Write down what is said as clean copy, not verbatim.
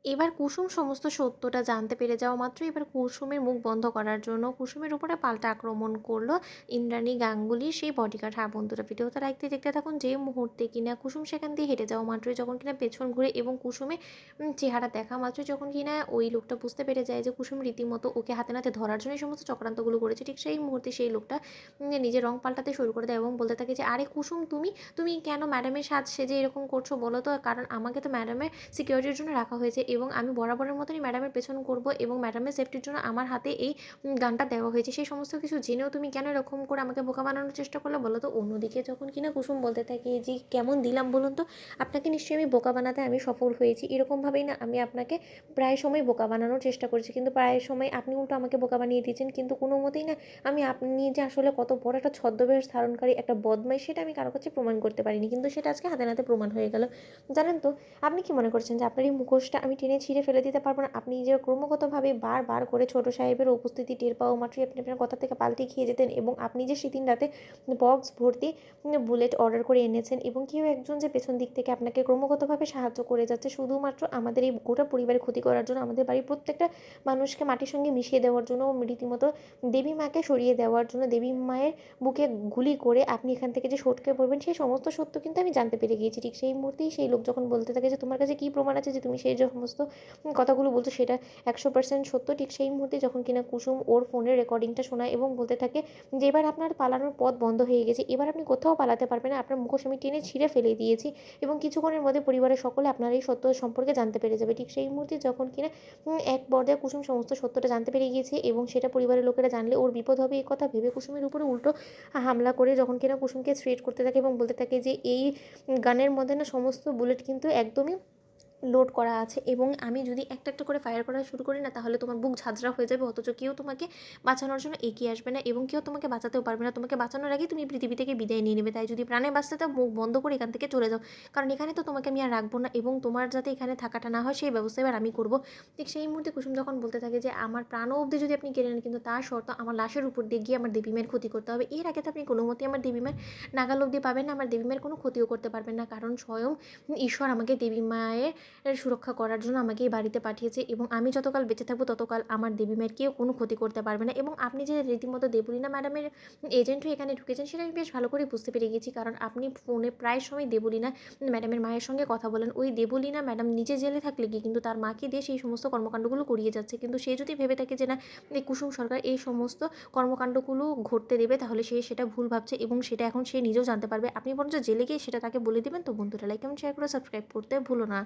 এবার কুসুম সমস্ত সত্যটা জানতে পেরে যাওয়া মাত্রই এবার কুসুমের মুখ বন্ধ করার জন্য কুসুমের উপরে পাল্টা আক্রমণ করলো ইন্দ্রাণী গাঙ্গুলির সেই বডিগার্ড। হ্যাঁ বন্ধুরা, ভিডিওটা দেখতে থাকুন। যে মুহূর্তে কিনা কুসুম সেখান দিয়ে হেঁটে যাওয়া মাত্রই যখন কিনা পেছন ঘুরে এবং কুসুমে চেহারা দেখা মাত্রই যখন কিনা ওই লোকটা বুঝতে পেরে যায় যে কুসুম রীতিমতো ওকে হাতে নাতে ধরার জন্য এই সমস্ত চক্রান্তগুলো করেছে, ঠিক সেই মুহূর্তে সেই লোকটা নিজের রং পাল্টাতে শুরু করে দেয় এবং বলতে থাকে যে আরে কুসুম, তুমি তুমি কেন ম্যাডামের সাজ সেজে এরকম করছো বলো তো? কারণ আমাকে তো ম্যাডামের সিকিউরিটির জন্য রাখা হয়েছে এবং আমি বরাবরের মতনই ম্যাডামের পেছন করব এবং ম্যাডামের সেফটির জন্য আমার হাতে এই গানটা দেওয়া হয়েছে। সেই সমস্ত কিছু জেনেও তুমি কেন এরকম করে আমাকে বোকা বানানোর চেষ্টা করলে বলো তো? অন্যদিকে যখন কিনা কুসুম বলতে থাকে যে কেমন দিলাম বলুন তো, আপনাকে নিশ্চয়ই আমি বোকা বানাতে আমি সফল হয়েছি। এরকমভাবেই না আমি আপনাকে প্রায় সময় বোকা বানানোর চেষ্টা করেছি, কিন্তু প্রায় সময় আপনি উল্টো আমাকে বোকা বানিয়ে দিয়েছেন। কিন্তু কোনো মতেই না আমি আপনি যে আসলে কত বড় একটা ছদ্মবেশ ধারণকারী একটা বদমাইশ সেটা আমি কারো কাছে প্রমাণ করতে পারিনি, কিন্তু সেটা আজকে হাতে নাতে প্রমাণ হয়ে গেল। জানেন তো, আপনি কি মনে করছেন যে আপনার এই মুখোশটা আমি টেনে ছিঁড়ে ফেলে দিতে পারবো না? আপনি যে ক্রমাগতভাবে বারবার করে ছোট সাহেবের উপস্থিতি টের পাওয়া মাত্রই আপনি আপনার কথা থেকে পাল্টে খেয়ে যেতেন এবং আপনি যে সেদিন রাতে বক্স ভর্তি বুলেট অর্ডার করে এনেছেন এবং কেউ একজন যে পেছন দিক থেকে আপনাকে ক্রমাগতভাবে সাহায্য করে যাচ্ছে শুধুমাত্র আমাদের এই গোটা পরিবারের ক্ষতি করার জন্য, আমাদের বাড়ির প্রত্যেকটা মানুষকে মাটির সঙ্গে মিশিয়ে দেওয়ার জন্য, রীতিমতো দেবী মাকে সরিয়ে দেওয়ার জন্য, দেবী মায়ের বুকে গুলি করে আপনি এখান থেকে যে সটকে পড়বেন সেই সমস্ত সত্য কিন্তু আমি জানতে পেরে গিয়েছি। ঠিক সেই মুহূর্তেই সেই লোক যখন বলতে থাকে যে তোমার কাছে কী প্রমাণ আছে যে তুমি সেই যে সমস্ত কথাগুলো বলছো সেটা 100% সত্য, ঠিক সেই মুহূর্তে যখন কিনা কুসুম ওর ফোনের রেকর্ডিংটা শোনায় এবং বলতে থাকে যে এবার আপনার পালানোর পথ বন্ধ হয়ে গেছে, এবার আপনি কোথাও পালাতে পারবেন না, আপনার মুখোশ আমি টেনে ছিঁড়ে ফেলে দিয়েছি এবং কিছুক্ষণের মধ্যে পরিবারের সকলে আপনার এই সত্য সম্পর্কে জানতে পেরে যাবে। ঠিক সেই মুহূর্তে যখন কিনা এক পর্যায়ে কুসুম সমস্ত সত্যটা জানতে পেরে গিয়েছে এবং সেটা পরিবারের লোকেরা জানলে ওর বিপদ হবে এই কথা ভেবে কুসুমের উপরে উল্টো হামলা করে যখন কিনা কুসুমকে থ্রেট করতে থাকে এবং বলতে থাকে যে এই গানের মধ্যে না সমস্ত বুলেট কিন্তু একদমই লোড করা আছে এবং আমি যদি একটা একটা করে ফায়ার করা শুরু করি না তাহলে তোমার বুক ঝাঁঝরা হয়ে যাবে, অথচ কেউ তোমাকে বাঁচানোর জন্য এগিয়ে আসবে না এবং কেউ তোমাকে বাঁচাতেও পারবে না। তোমাকে বাঁচানোর আগেই তুমি পৃথিবী থেকে বিদায় নিয়ে নেবে। তাই যদি প্রাণে বাঁচতে চাও মুখ বন্ধ করে এখান থেকে চলে যাও, কারণ এখানে তো তোমাকে আমি আর রাখবো না এবং তোমার যাতে এখানে থাকাটা না হয় সেই ব্যবস্থা এবার আমি করবো। ঠিক সেই মুহূর্তে কুসুম যখন বলতে থাকে যে আমার প্রাণও অবধি যদি আপনি কেড়ে নেন কিন্তু তার শর্ত আমার লাশের উপর দিয়ে গিয়ে আমার দেবী মায়ের ক্ষতি করতে হবে। এর আগে তো আপনি কোনো মতেই আমার দেবী মায়ের নাগাল অবধি পাবেন না, আমার দেবী মায়ের কোনো ক্ষতিও করতে পারবেন না, কারণ স্বয়ং ঈশ্বর আমাকে দেবী মায়ের সুরক্ষা করার জন্য আমাকে এই বাড়িতে পাঠিয়েছে এবং আমি যতকাল বেঁচে থাকবো ততকাল আমার দেবী মায়ের কেউ কোনো ক্ষতি করতে পারবে না। এবং আপনি যে রীতিমতো দেবলীনা ম্যাডামের এজেন্ট হয়ে এখানে ঢুকেছেন সেটা আমি বেশ ভালো করে বুঝতে পেরে গেছি, কারণ আপনি ফোনে প্রায় সময় দেবলীনা ম্যাডামের মায়ের সঙ্গে কথা বলেন। ওই দেবলীনা ম্যাডাম নিজে জেলে থাকলে কি কিন্তু তার মাকে দিয়ে সেই সমস্ত কর্মকাণ্ডগুলো করিয়ে যাচ্ছে, কিন্তু সে যদি ভেবে থাকে যে না এই কুসুম সরকার এই সমস্ত কর্মকাণ্ডগুলো ঘটতে দেবে তাহলে সে সেটা ভুল ভাবছে এবং সেটা এখন সে নিজেও জানতে পারবে। আপনি বরঞ্চ জেলে গিয়ে সেটা তাকে বলে দেবেন। তো বন্ধুরা, লাইক কমেন্ট শেয়ার করে সাবস্ক্রাইব করতে ভুলো না।